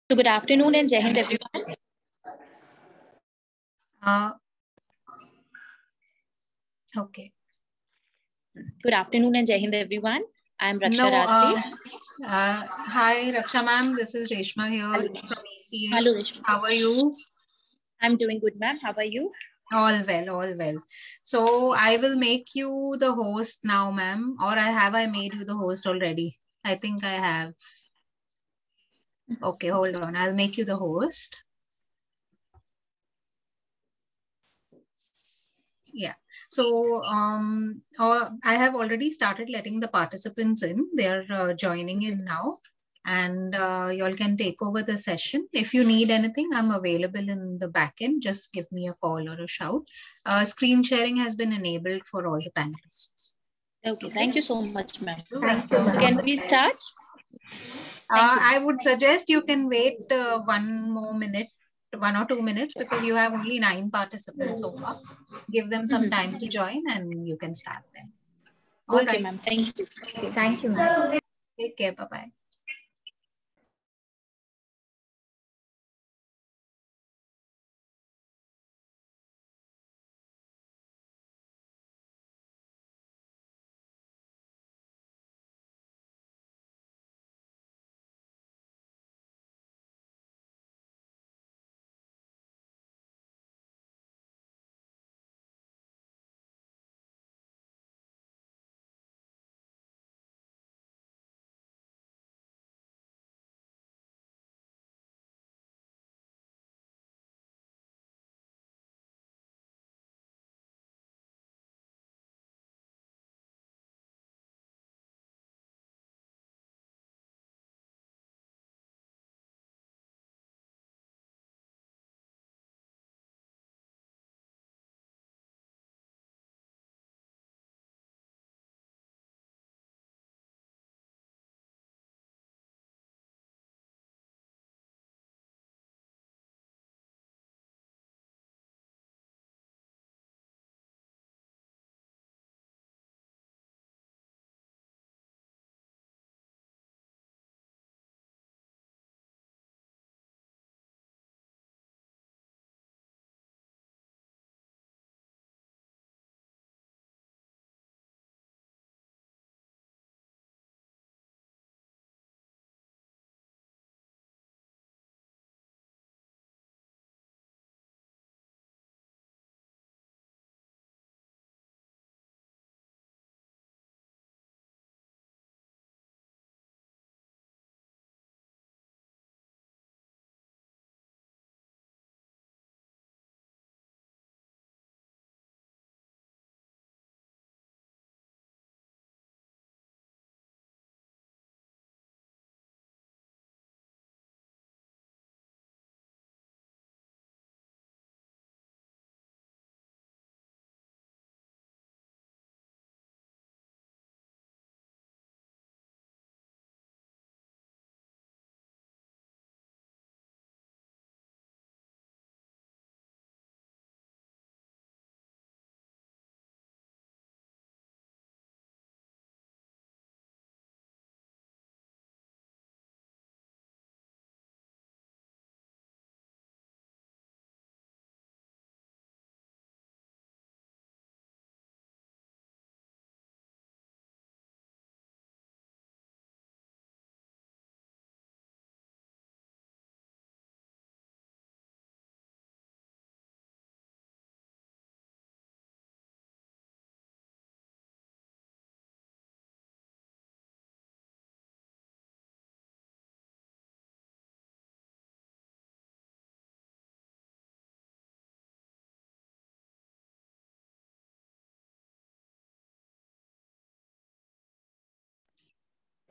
So good afternoon and Jai Hind everyone. Okay. Good afternoon and Jai Hind everyone. I am Raksha Rasti. Hi Raksha ma'am, this is Reshma here from ECA. Hello Reshma. How are you? I'm doing good ma'am. How are you? All well, all well. So I will make you the host now ma'am, or I made you the host already? I think I have. Okay, hold on. I'll make you the host. Yeah. So I have already started letting the participants in. They're joining in now, and y'all can take over the session. If you need anything, I'm available in the back end. Just give me a call or a shout. Screen sharing has been enabled for all the panelists. Okay. Thank you so much ma'am. Thank you. So can we start? I would suggest you can wait 1 or 2 minutes, because you have only 9 participants so far. Give them some time to join and you can start then. All okay, right, ma'am. Thank you. Okay, thank you, ma'am. Take care. Bye-bye.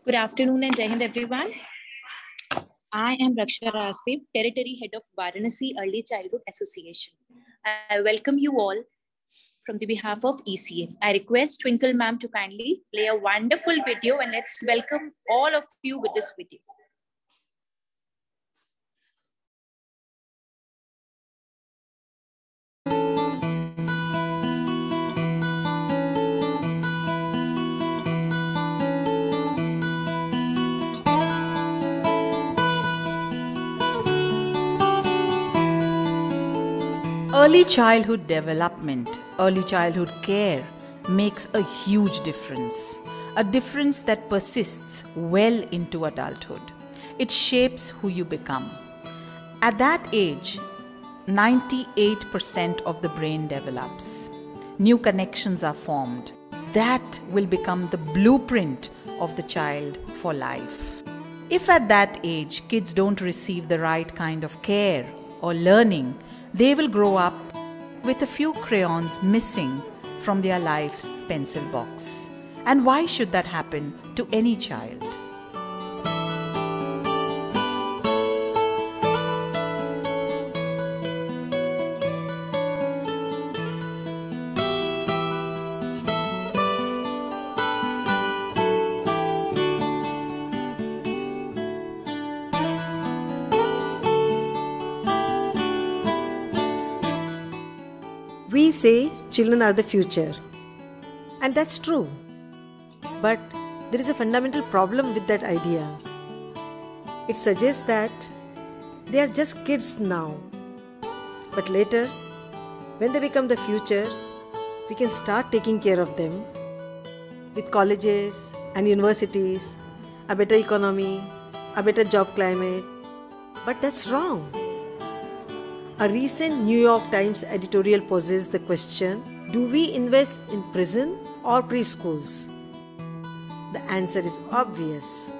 Good afternoon and Jai Hind everyone. I am Raksha Rasti, Territory Head of Varanasi Early Childhood Association. I welcome you all from the behalf of ECA. I request Twinkle ma'am to kindly play a wonderful video, and let's welcome all of you with this video. Early childhood development, early childhood care makes a huge difference. A difference that persists well into adulthood. It shapes who you become. At that age, 98% of the brain develops. New connections are formed. That will become the blueprint of the child for life. If at that age kids don't receive the right kind of care or learning, they will grow up with a few crayons missing from their life's pencil box. And why should that happen to any child? We say children are the future, and that's true. But there is a fundamental problem with that idea. It suggests that they are just kids now. But later, when they become the future, we can start taking care of them with colleges and universities, a better economy, a better job climate. But that's wrong. A recent New York Times editorial poses the question, do we invest in prison or preschools? The answer is obvious.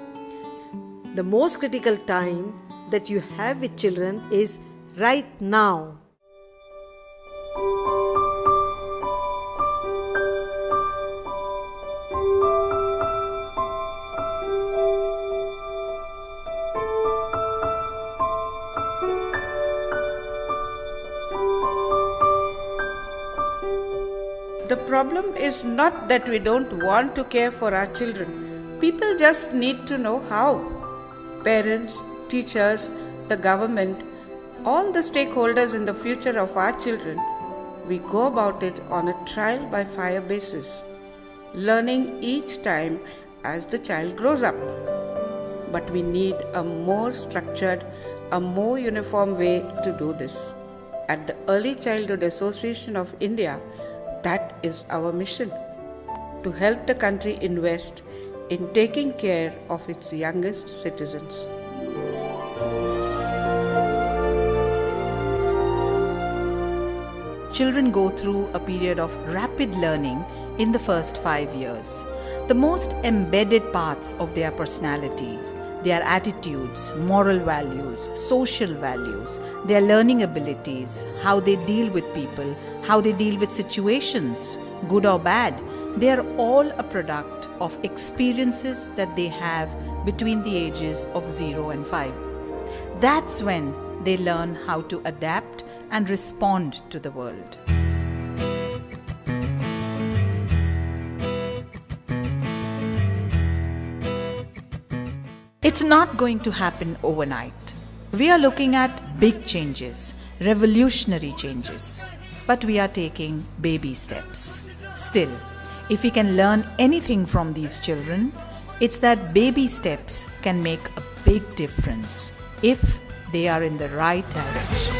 The most critical time that you have with children is right now. The problem is not that we don't want to care for our children. People just need to know how. Parents, teachers, the government, all the stakeholders in the future of our children, we go about it on a trial by fire basis, learning each time as the child grows up. But we need a more structured, a more uniform way to do this. At the Early Childhood Association of India, that is our mission, to help the country invest in taking care of its youngest citizens. Children go through a period of rapid learning in the first 5 years. The most embedded parts of their personalities, their attitudes, moral values, social values, their learning abilities, how they deal with people, how they deal with situations, good or bad, they are all a product of experiences that they have between the ages of 0 and 5. That's when they learn how to adapt and respond to the world. It's not going to happen overnight. We are looking at big changes, revolutionary changes, but we are taking baby steps. Still, if we can learn anything from these children, it's that baby steps can make a big difference if they are in the right direction.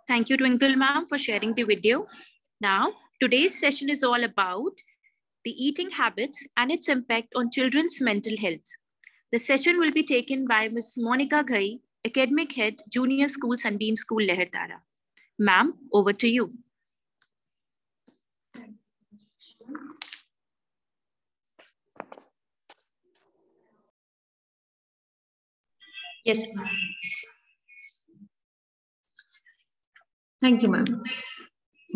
Thank you, Twinkle ma'am, for sharing the video. Now, today's session is all about the eating habits and its impact on children's mental health. The session will be taken by Ms. Monica Ghai, Academic Head, Junior School, Sunbeam School, Lehertara. Ma'am, over to you. Yes. Thank you, ma'am.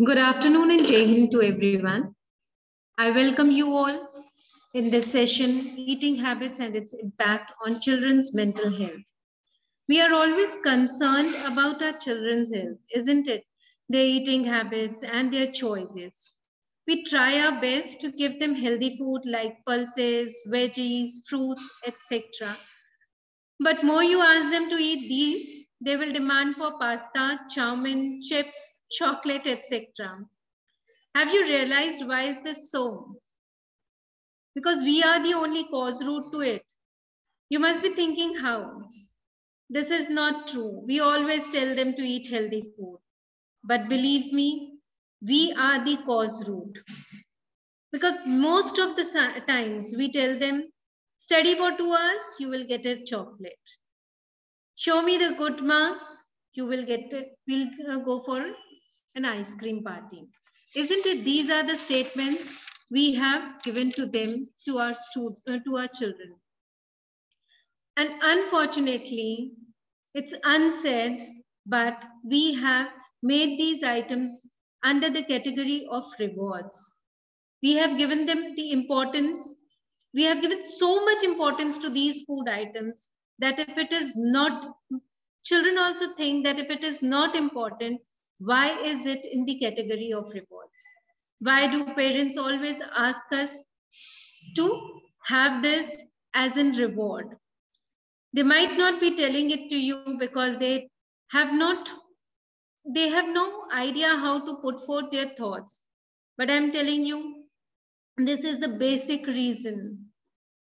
Good afternoon and Jai Hind to everyone. I welcome you all in this session, Eating Habits and its Impact on Children's Mental Health. We are always concerned about our children's health, isn't it? Their eating habits and their choices. We try our best to give them healthy food like pulses, veggies, fruits, etc. But more you ask them to eat these, they will demand for pasta, chow mein, chips, chocolate, etc. Have you realized why is this so? Because we are the only cause root to it. You must be thinking how. This is not true. We always tell them to eat healthy food. But believe me, we are the cause root. Because most of the times we tell them, study for 2 hours, you will get a chocolate. Show me the good marks, you will get it. We'll go for an ice cream party. Isn't it? These are the statements we have given to them, to our children. And unfortunately, it's unsaid, but we have made these items under the category of rewards. We have given them the importance. We have given so much importance to these food items that if it is not, children also think that if it is not important, why is it in the category of rewards? Why do parents always ask us to have this as in reward? They might not be telling it to you because they have no idea how to put forth their thoughts. But I'm telling you, this is the basic reason,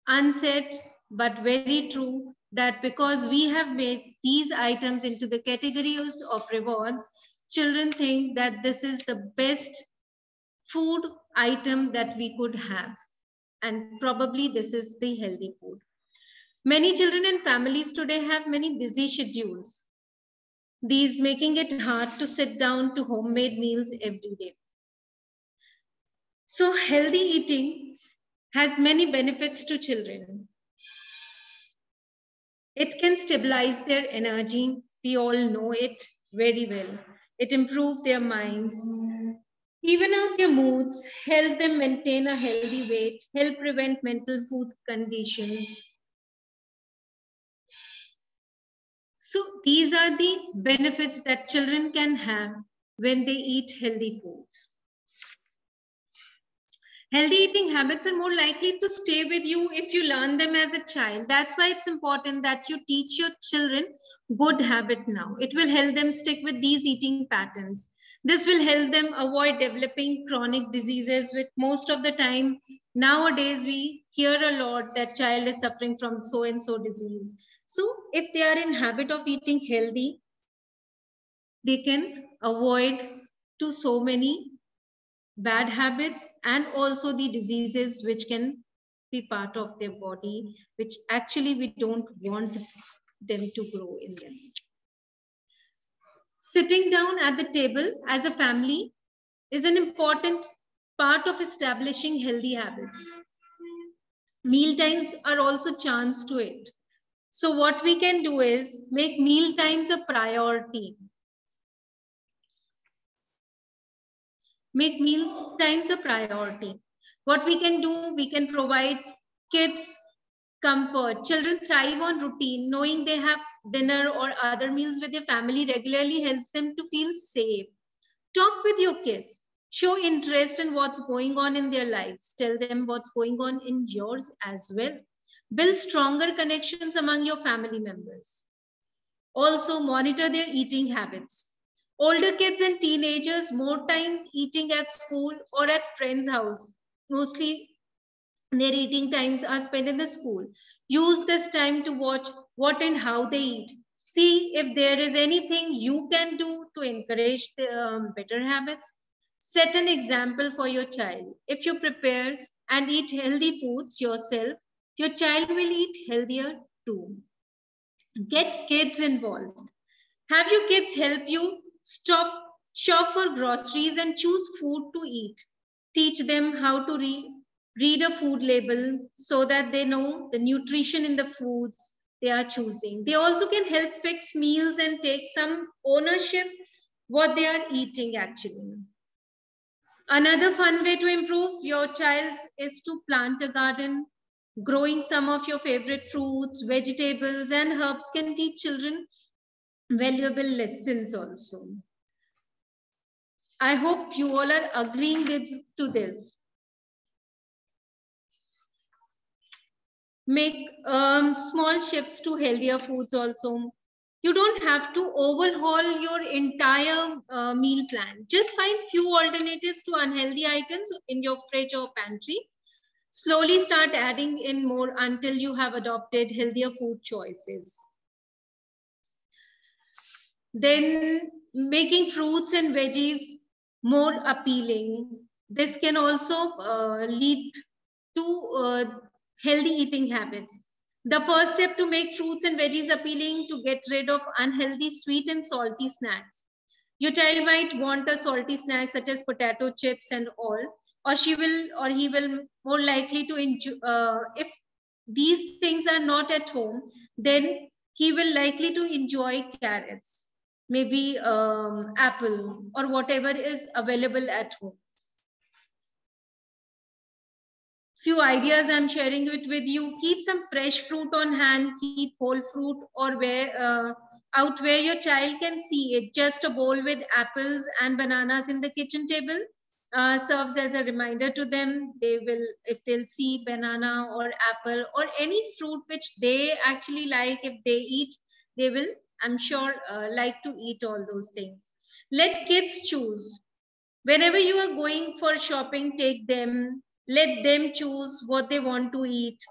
unsaid but very true, that because we have made these items into the categories of rewards, children think that this is the best food item that we could have. And probably this is the healthy food. Many children and families today have many busy schedules, these making it hard to sit down to homemade meals every day. So healthy eating has many benefits to children. It can stabilize their energy. We all know it very well. It improves their minds, even out their moods, help them maintain a healthy weight, help prevent mental food conditions. So these are the benefits that children can have when they eat healthy foods. Healthy eating habits are more likely to stay with you if you learn them as a child. That's why it's important that you teach your children good habit now. It will help them stick with these eating patterns. This will help them avoid developing chronic diseases, which most of the time nowadays we hear a lot that child is suffering from so and so disease. So if they are in habit of eating healthy, they can avoid to so many bad habits and also the diseases which can be part of their body, which actually we don't want them to grow in them. Sitting down at the table as a family is an important part of establishing healthy habits. Meal times are also chance to it. So what we can do is make meal times a priority. Make meal times a priority. What we can do, we can provide kids comfort. Children thrive on routine. Knowing they have dinner or other meals with their family regularly helps them to feel safe. Talk with your kids. Show interest in what's going on in their lives. Tell them what's going on in yours as well. Build stronger connections among your family members. Also, monitor their eating habits. Older kids and teenagers, more time eating at school or at friends' house. Mostly their eating times are spent in the school. Use this time to watch what and how they eat. See if there is anything you can do to encourage the better habits. Set an example for your child. If you prepare and eat healthy foods yourself, your child will eat healthier too. Get kids involved. Have your kids help you shop for groceries and choose food to eat. Teach them how to read a food label so that they know the nutrition in the foods. they are choosing. They also can help fix meals and take some ownership what they are eating actually. Another fun way to improve your child is to plant a garden. Growing some of your favorite fruits, vegetables, and herbs can teach children valuable lessons also. I hope you all are agreeing to this. Make small shifts to healthier foods also. You don't have to overhaul your entire meal plan. Just find few alternatives to unhealthy items in your fridge or pantry. Slowly start adding in more until you have adopted healthier food choices. Then making fruits and veggies more appealing. This can also lead to healthy eating habits. The first step to make fruits and veggies appealing to get rid of unhealthy sweet and salty snacks. Your child might want a salty snack such as potato chips and all, or he will more likely to enjoy, if these things are not at home, then he will likely to enjoy carrots, maybe apple or whatever is available at home. Few ideas I'm sharing it with you. Keep some fresh fruit on hand, keep whole fruit or out where your child can see it. Just a bowl with apples and bananas in the kitchen table serves as a reminder to them. They will, if they'll see banana or apple or any fruit which they actually like, if they eat, they will, I'm sure, like to eat all those things. Let kids choose. Whenever you are going for shopping, take them. Let them choose what they want to eat.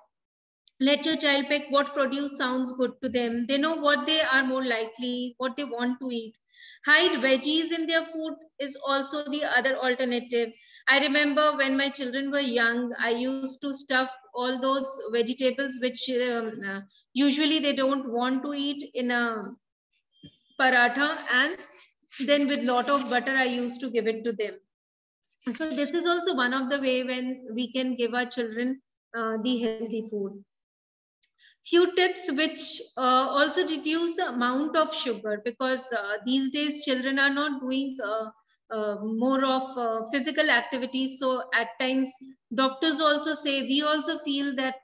Let your child pick what produce sounds good to them. They know what they are more likely, what they want to eat. Hide veggies in their food is also the other alternative. I remember when my children were young, I used to stuff all those vegetables which usually they don't want to eat in a paratha, and then with lot of butter I used to give it to them. So this is also one of the way when we can give our children the healthy food. Few tips which also reduce the amount of sugar, because these days children are not doing more of physical activities. So at times doctors also say, we also feel that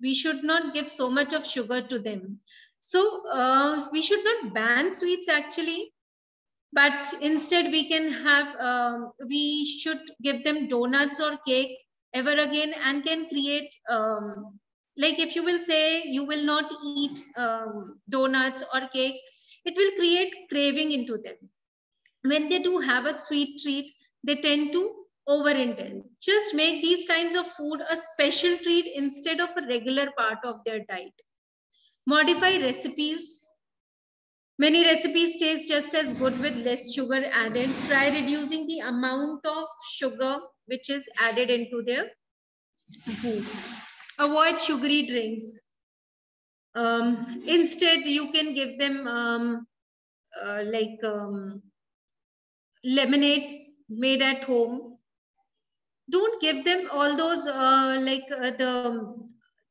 we should not give so much of sugar to them. So we should not ban sweets actually, but instead we can have, we should give them donuts or cake ever again, and can create, like if you will say you will not eat donuts or cakes, it will create craving into them. When they do have a sweet treat, they tend to overindulge. Just make these kinds of food a special treat instead of a regular part of their diet. Modify recipes. Many recipes taste just as good with less sugar added. Try reducing the amount of sugar which is added into their food. Avoid sugary drinks. Instead, you can give them lemonade made at home. Don't give them all those the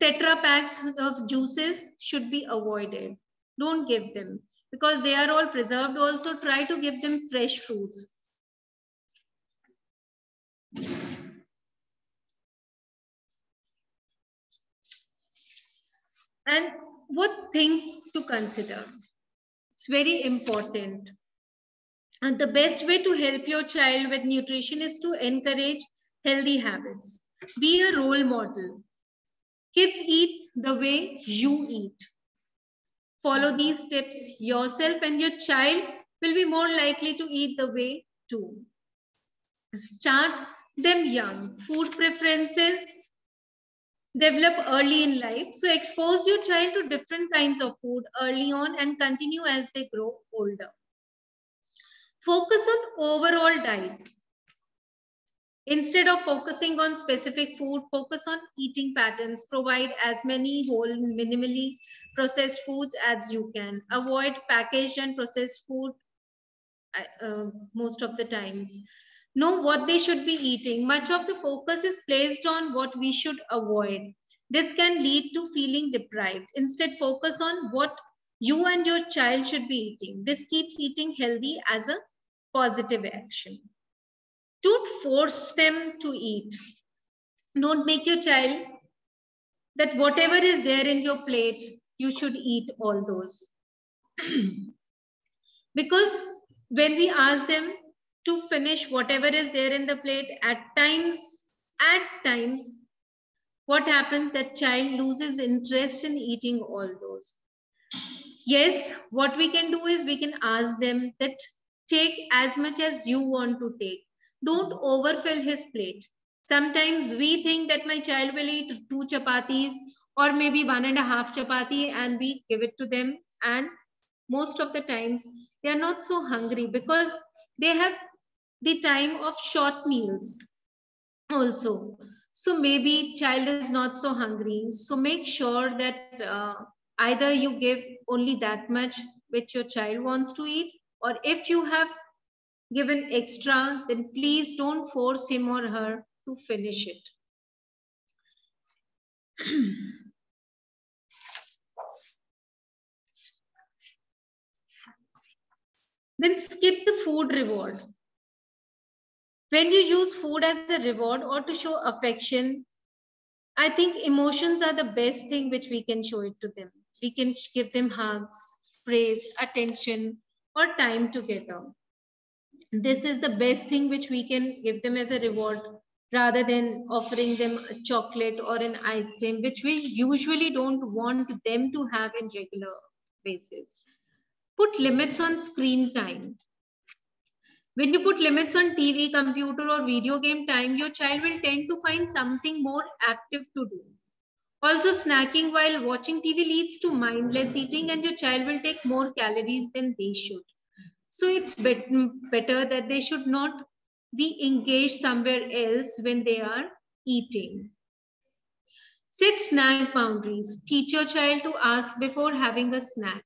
Tetra packs of juices should be avoided. Don't give them, because they are all preserved. Also try to give them fresh fruits. And what things to consider? It's very important. And the best way to help your child with nutrition is to encourage healthy habits. Be a role model. Kids eat the way you eat. Follow these tips yourself and your child will be more likely to eat the way too. Start them young. Food preferences develop early in life. So expose your child to different kinds of food early on and continue as they grow older. Focus on overall diet. Instead of focusing on specific food, focus on eating patterns. Provide as many whole, minimally processed foods as you can. Avoid packaged and processed food most of the times. Know what they should be eating. Much of the focus is placed on what we should avoid. This can lead to feeling deprived. Instead, focus on what you and your child should be eating. This keeps eating healthy as a positive action. Don't force them to eat. Don't make your child that whatever is there in your plate, you should eat all those. Because when we ask them to finish whatever is there in the plate, at times, what happens, that child loses interest in eating all those. Yes, what we can do is we can ask them that take as much as you want to take. Don't overfill his plate. Sometimes we think that my child will eat 2 chapatis or maybe 1.5 chapati, and we give it to them, and most of the times they are not so hungry because they have the time of short meals also. So maybe child is not so hungry. So make sure that either you give only that much which your child wants to eat, or if you have given extra, then please don't force him or her to finish it. Then skip the food reward. When you use food as a reward or to show affection, I think emotions are the best thing which we can show it to them. We can give them hugs, praise, attention, or time together. This is the best thing which we can give them as a reward, rather than offering them a chocolate or an ice cream, which we usually don't want them to have in regular basis. Put limits on screen time. When you put limits on TV, computer, or video game time, your child will tend to find something more active to do. Also, snacking while watching TV leads to mindless eating, and your child will take more calories than they should. So it's better that they should not be engaged somewhere else when they are eating. Set snack boundaries. Teach your child to ask before having a snack.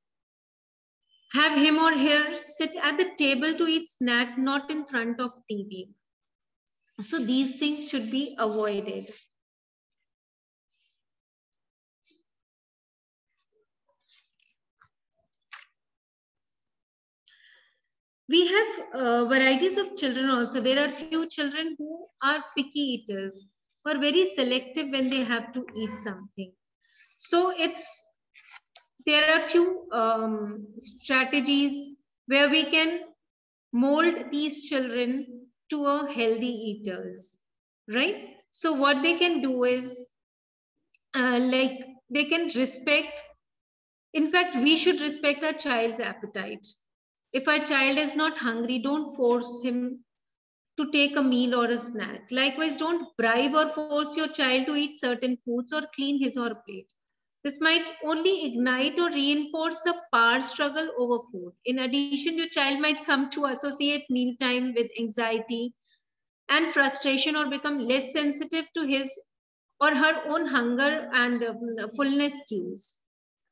Have him or her sit at the table to eat snack, not in front of TV. So these things should be avoided. We have varieties of children also. There are few children who are picky eaters, who are very selective when they have to eat something. So there are few strategies where we can mold these children to a healthy eaters, right? So what they can do is like they can respect. In fact, we should respect our child's appetite. If our child is not hungry, don't force him to take a meal or a snack. Likewise, don't bribe or force your child to eat certain foods or clean his or her plate. This might only ignite or reinforce a power struggle over food. In addition, your child might come to associate mealtime with anxiety and frustration, or become less sensitive to his or her own hunger and fullness cues.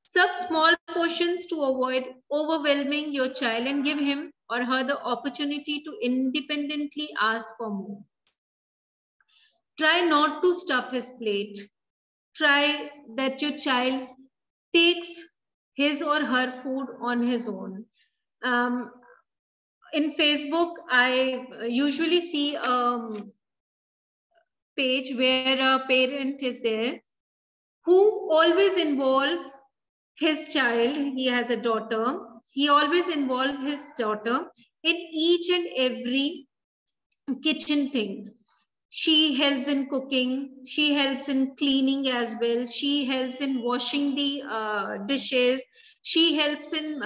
Serve small portions to avoid overwhelming your child and give him or her the opportunity to independently ask for more. Try not to stuff his plate. Try that your child takes his or her food on his own. In Facebook, I usually see a page where a parent is there who always involve his child. He has a daughter. He always involve his daughter in each and every kitchen thing. She helps in cooking. She helps in cleaning as well. She helps in washing the dishes. She helps in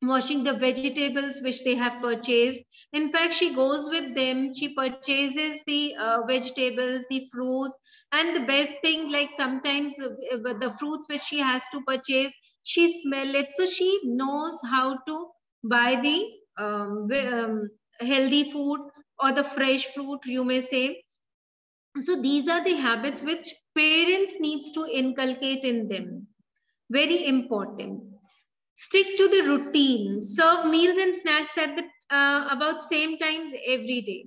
washing the vegetables which they have purchased. In fact, she goes with them. She purchases the vegetables, the fruits, and the best thing, like sometimes the fruits which she has to purchase, she smell it. So she knows how to buy the healthy food or the fresh fruit, you may say. So these are the habits which parents needs to inculcate in them. Very important. Stick to the routine. Serve meals and snacks at the about same times every day.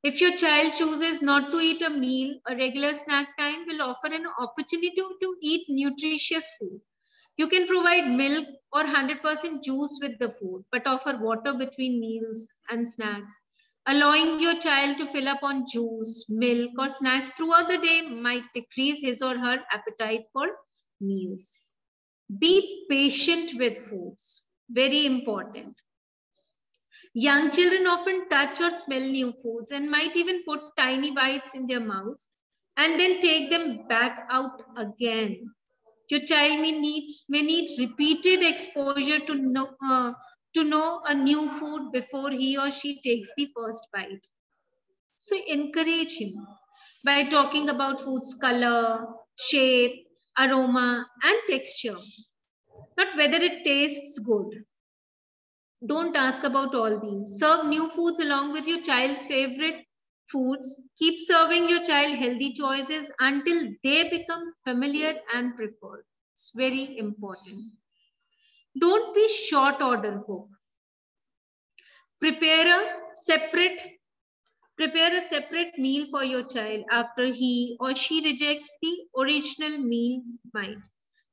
If your child chooses not to eat a meal, a regular snack time will offer an opportunity to eat nutritious food. You can provide milk or 100% juice with the food, but offer water between meals and snacks. Allowing your child to fill up on juice, milk, or snacks throughout the day might decrease his or her appetite for meals. Be patient with foods. Very important. Young children often touch or smell new foods and might even put tiny bites in their mouths and then take them back out again. Your child may need repeated exposure to know a new food before he or she takes the first bite. So encourage him by talking about food's color, shape, aroma, and texture, not whether it tastes good. Don't ask about all these. Serve new foods along with your child's favorite foods. Keep serving your child healthy choices until they become familiar and preferred. It's very important. Don't be short order cook. Prepare a separate meal for your child after he or she rejects the original meal might.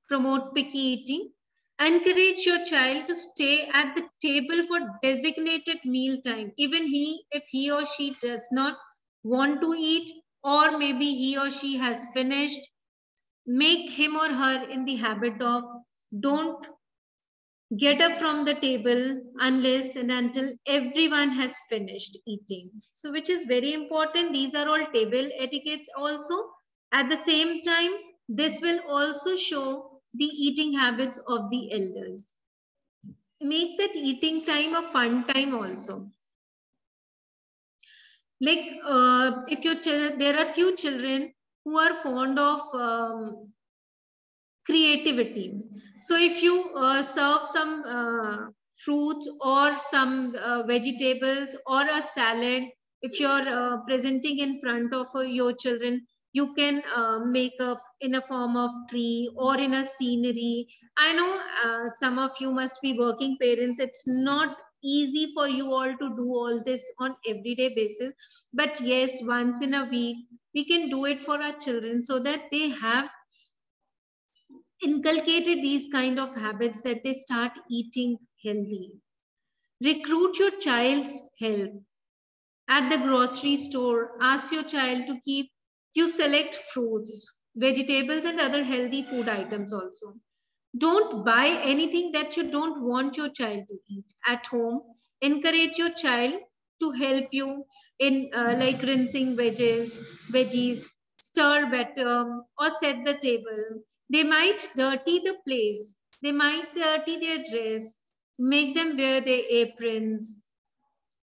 Promote picky eating. Encourage your child to stay at the table for designated meal time, even if he or she does not want to eat, or maybe he or she has finished. Make him or her in the habit of don't get up from the table unless and until everyone has finished eating. So which is very important. These are all table etiquettes also. At the same time, this will also show the eating habits of the elders. Make that eating time a fun time also. Like if there are few children who are fond of creativity. So if you serve some fruits or some vegetables or a salad, if you're presenting in front of your children, you can make in a form of tree or in a scenery. I know some of you must be working parents. It's not easy for you all to do all this on everyday basis. But yes, once in a week, we can do it for our children so that they have inculcated these kind of habits that they start eating healthy. Recruit your child's help. At the grocery store, ask your child to keep you select fruits, vegetables, and other healthy food items also. Don't buy anything that you don't want your child to eat. At home, encourage your child to help you in like rinsing veggies, stir batter, or set the table. They might dirty the place. They might dirty their dress, make them wear their aprons.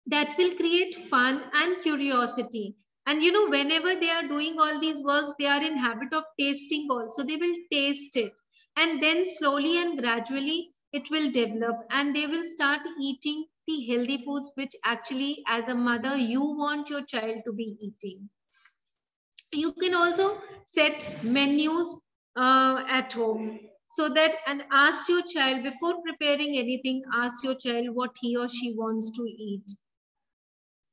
That will create fun and curiosity. And you know, whenever they are doing all these works, they are in habit of tasting also. They will taste it. And then slowly and gradually it will develop and they will start eating the healthy foods which actually as a mother you want your child to be eating. You can also set menus at home so that and ask your child before preparing anything, ask your child what he or she wants to eat.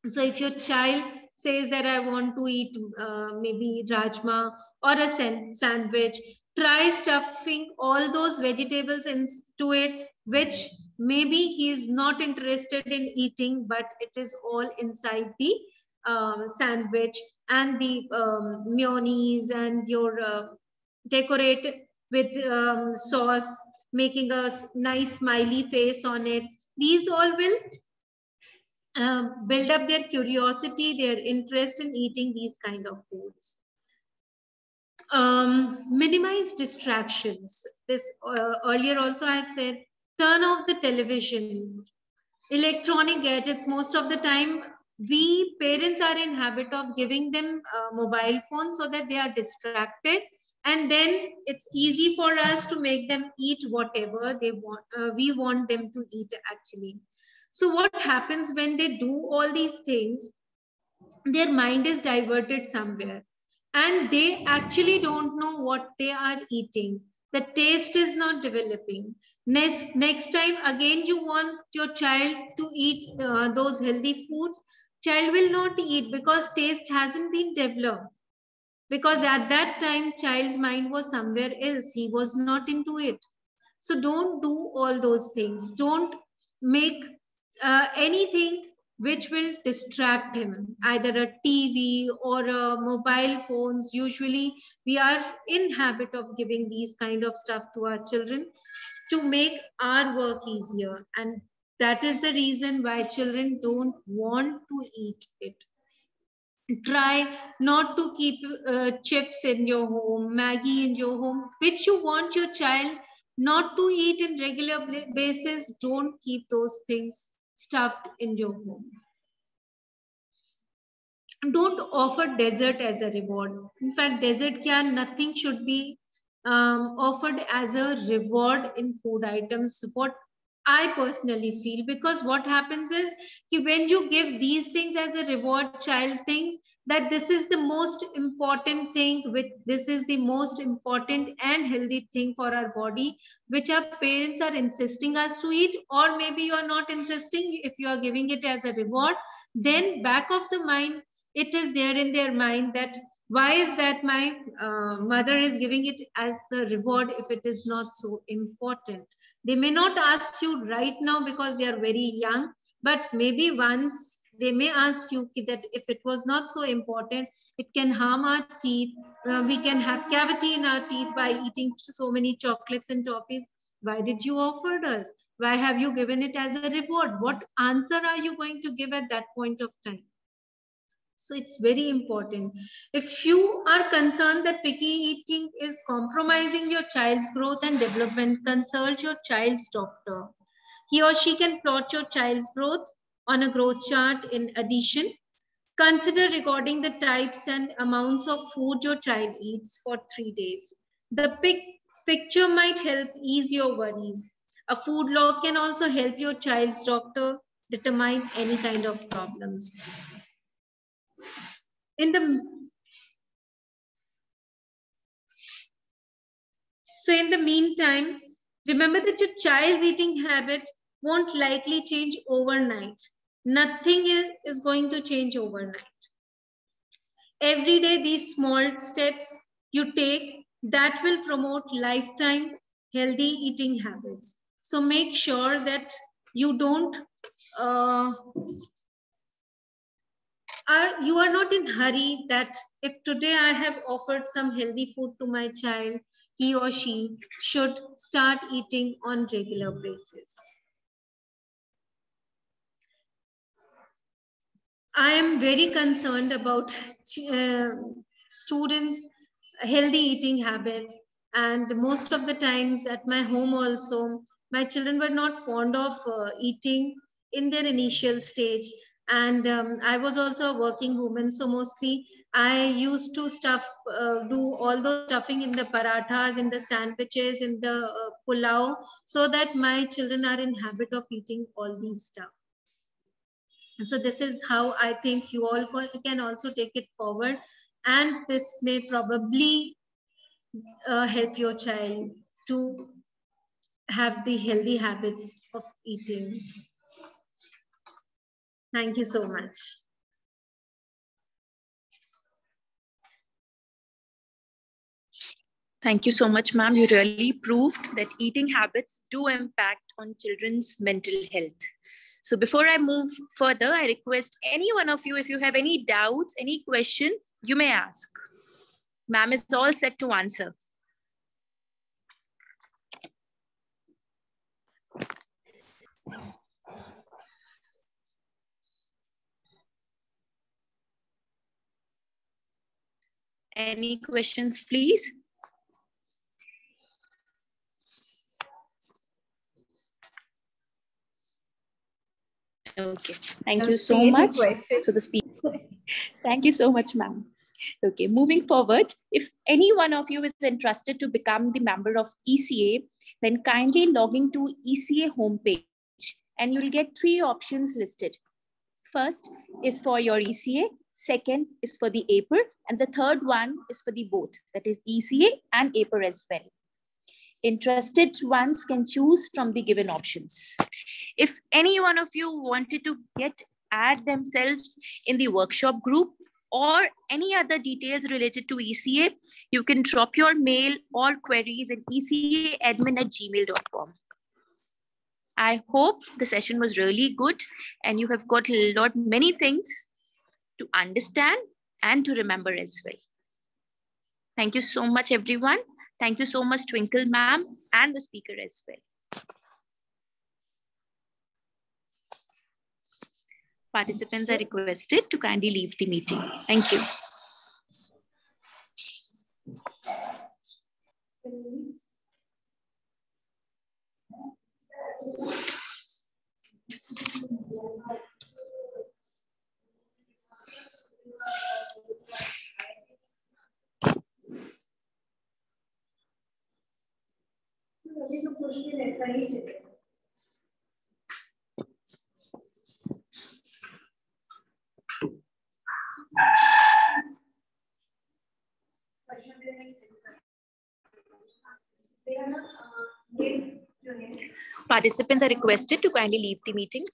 So if your child says that I want to eat maybe rajma or a sandwich, try stuffing all those vegetables into it, which maybe he is not interested in eating, but it is all inside the sandwich, and the mayonnaise and your decorate with sauce, making a nice smiley face on it. These all will build up their curiosity, their interest in eating these kind of foods. Minimize distractions. This earlier also I have said, turn off the television, electronic gadgets. Most of the time, we parents are in habit of giving them mobile phones so that they are distracted, and then it's easy for us to make them eat whatever they want. We want them to eat actually. So what happens when they do all these things? Their mind is diverted somewhere and they actually don't know what they are eating. The taste is not developing. Next time again you want your child to eat those healthy foods, Child will not eat because taste hasn't been developed. Because at that time, child's mind was somewhere else. He was not into it. So don't do all those things. Don't make anything which will distract him, either a TV or a mobile phones. Usually we are in habit of giving these kind of stuff to our children to make our work easier. And that is the reason why children don't want to eat it. Try not to keep chips in your home, Maggie in your home, which you want your child not to eat in regular basis. Don't keep those things stuffed in your home. Don't offer dessert as a reward. In fact, dessert can nothing should be offered as a reward in food items. What I personally feel, because what happens is when you give these things as a reward, child thinks that this is the most important thing, this is the most important and healthy thing for our body, which our parents are insisting us to eat. Or maybe you are not insisting, if you are giving it as a reward, then back of the mind, it is there in their mind that why is that my mother is giving it as the reward if it is not so important. They may not ask you right now because they are very young, but maybe once they may ask you that if it was not so important, it can harm our teeth. We can have cavity in our teeth by eating so many chocolates and toffees. Why did you offer us? Why have you given it as a reward? What answer are you going to give at that point of time? So it's very important. If you are concerned that picky eating is compromising your child's growth and development, consult your child's doctor. He or she can plot your child's growth on a growth chart. In addition, consider recording the types and amounts of food your child eats for 3 days. The picture might help ease your worries. A food log can also help your child's doctor determine any kind of problems. In the meantime, remember that your child's eating habit won't likely change overnight. Nothing is going to change overnight. Every day, these small steps you take that will promote lifetime healthy eating habits. So make sure that you don't you are not in hurry that if today I have offered some healthy food to my child, he or she should start eating on regular basis. I am very concerned about students' healthy eating habits, and most of the times at my home also, my children were not fond of eating in their initial stage. And I was also a working woman, so mostly I used to do all the stuffing in the parathas, in the sandwiches, in the pulao, so that my children are in habit of eating all these stuff. So this is how I think you all can also take it forward, and this may probably help your child to have the healthy habits of eating. Thank you so much. Thank you so much, ma'am. You really proved that eating habits do impact on children's mental health. So before I move further, I request any one of you, if you have any doubts, any question, you may ask. Ma'am is all set to answer. Any questions, please? Okay, thank you so much. So the speaker. Thank you so much, ma'am. Okay, moving forward, if any one of you is interested to become the member of ECA, then kindly log into ECA homepage and you'll get 3 options listed. First is for your ECA, second is for the APER, and the third one is for the both, that is ECA and APER as well. Interested ones can choose from the given options. If any one of you wanted to get add themselves in the workshop group or any other details related to ECA, you can drop your mail or queries in ecaadmin@gmail.com. I hope the session was really good and you have got many things to understand and to remember as well. Thank you so much, everyone. Thank you so much, Twinkle ma'am, and the speaker as well. Participants are requested to kindly leave the meeting. Thank you. Participants are requested to kindly leave the meeting.